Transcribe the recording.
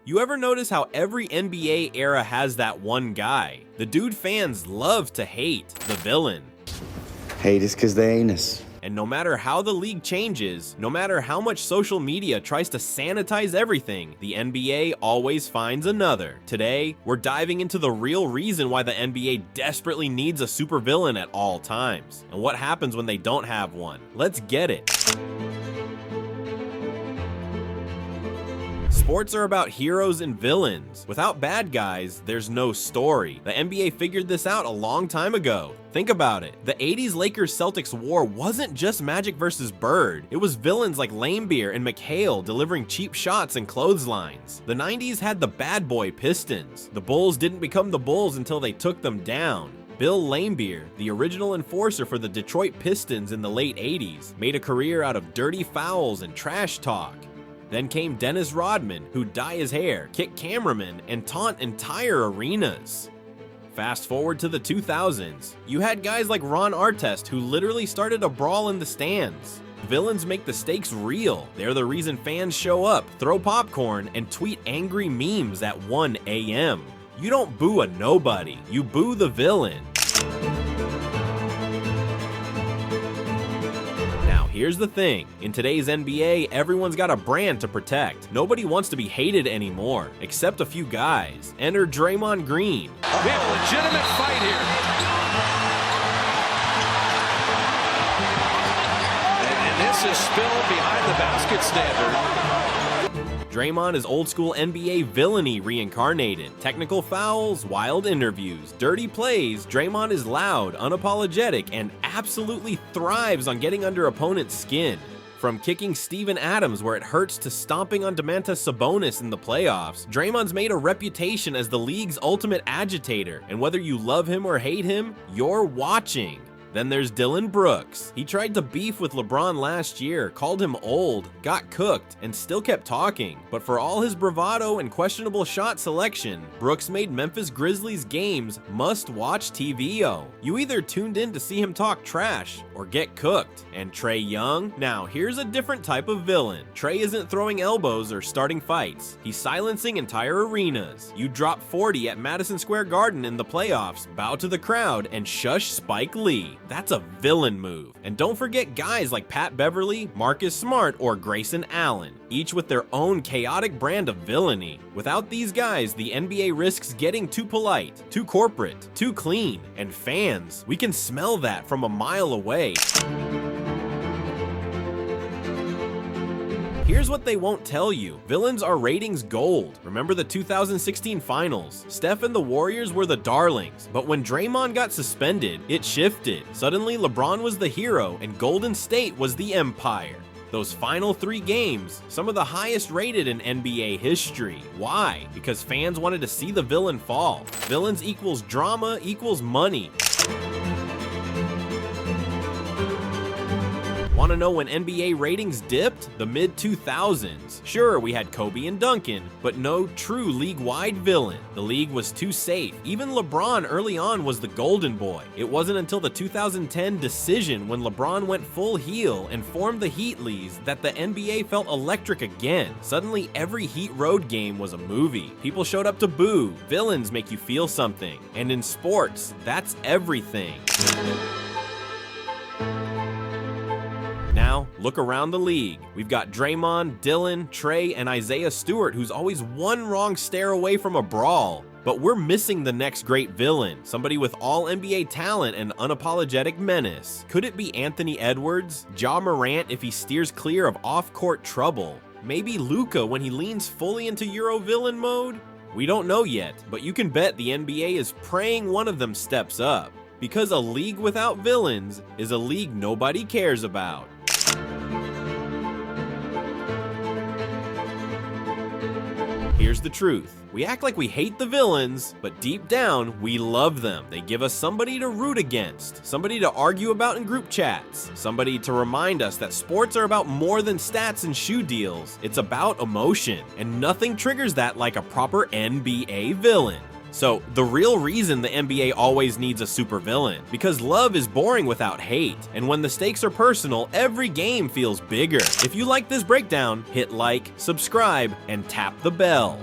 You ever notice how every NBA era has that one guy? The dude fans love to hate, the villain. Hate is 'cause they ain't us. And no matter how the league changes, no matter how much social media tries to sanitize everything, the NBA always finds another. Today, we're diving into the real reason why the NBA desperately needs a supervillain at all times, and what happens when they don't have one. Let's get it. Sports are about heroes and villains. Without bad guys, there's no story. The NBA figured this out a long time ago. Think about it. The 80s Lakers-Celtics war wasn't just Magic versus Bird. It was villains like Laimbeer and McHale delivering cheap shots and clotheslines. The 90s had the Bad Boy Pistons. The Bulls didn't become the Bulls until they took them down. Bill Laimbeer, the original enforcer for the Detroit Pistons in the late 80s, made a career out of dirty fouls and trash talk. Then came Dennis Rodman, who'd dye his hair, kick cameramen, and taunt entire arenas. Fast forward to the 2000s, you had guys like Ron Artest who literally started a brawl in the stands. Villains make the stakes real. They're the reason fans show up, throw popcorn, and tweet angry memes at 1 a.m. You don't boo a nobody, you boo the villain. Here's the thing, in today's NBA, everyone's got a brand to protect. Nobody wants to be hated anymore, except a few guys. Enter Draymond Green. We have a legitimate fight here. And this is spilled behind the basket standard. Draymond is old school NBA villainy reincarnated. Technical fouls, wild interviews, dirty plays. Draymond is loud, unapologetic, and absolutely thrives on getting under opponents' skin. From kicking Steven Adams where it hurts to stomping on Domantas Sabonis in the playoffs, Draymond's made a reputation as the league's ultimate agitator, and whether you love him or hate him, you're watching. Then there's Dillon Brooks. He tried to beef with LeBron last year, called him old, got cooked, and still kept talking. But for all his bravado and questionable shot selection, Brooks made Memphis Grizzlies games must-watch TVO. You either tuned in to see him talk trash or get cooked. And Trae Young? Now, here's a different type of villain. Trae isn't throwing elbows or starting fights. He's silencing entire arenas. You drop 40 at Madison Square Garden in the playoffs, bow to the crowd, and shush Spike Lee. That's a villain move. And don't forget guys like Pat Beverly, Marcus Smart, or Grayson Allen, each with their own chaotic brand of villainy. Without these guys, the NBA risks getting too polite, too corporate, too clean, and fans, we can smell that from a mile away. Here's what they won't tell you. Villains are ratings gold. Remember the 2016 finals? Steph and the Warriors were the darlings, but when Draymond got suspended, it shifted. Suddenly LeBron was the hero and Golden State was the empire. Those final 3 games, some of the highest rated in NBA history. Why? Because fans wanted to see the villain fall. Villains equals drama equals money. Want to know when NBA ratings dipped? The mid-2000s. Sure, we had Kobe and Duncan, but no true league-wide villain. The league was too safe. Even LeBron early on was the golden boy. It wasn't until the 2010 decision when LeBron went full heel and formed the Heatleys that the NBA felt electric again. Suddenly, every Heat road game was a movie. People showed up to boo. Villains make you feel something. And in sports, that's everything. Now, look around the league. We've got Draymond, Dillon, Trae, and Isaiah Stewart, who's always one wrong stare away from a brawl. But we're missing the next great villain, somebody with all NBA talent and unapologetic menace. Could it be Anthony Edwards? Ja Morant if he steers clear of off-court trouble? Maybe Luka when he leans fully into Euro villain mode? We don't know yet, but you can bet the NBA is praying one of them steps up. Because a league without villains is a league nobody cares about. Here's the truth. We act like we hate the villains, but deep down, we love them. They give us somebody to root against, somebody to argue about in group chats, somebody to remind us that sports are about more than stats and shoe deals. It's about emotion, and nothing triggers that like a proper NBA villain. So, the real reason the NBA always needs a supervillain, because love is boring without hate, and when the stakes are personal, every game feels bigger. If you like this breakdown, hit like, subscribe, and tap the bell.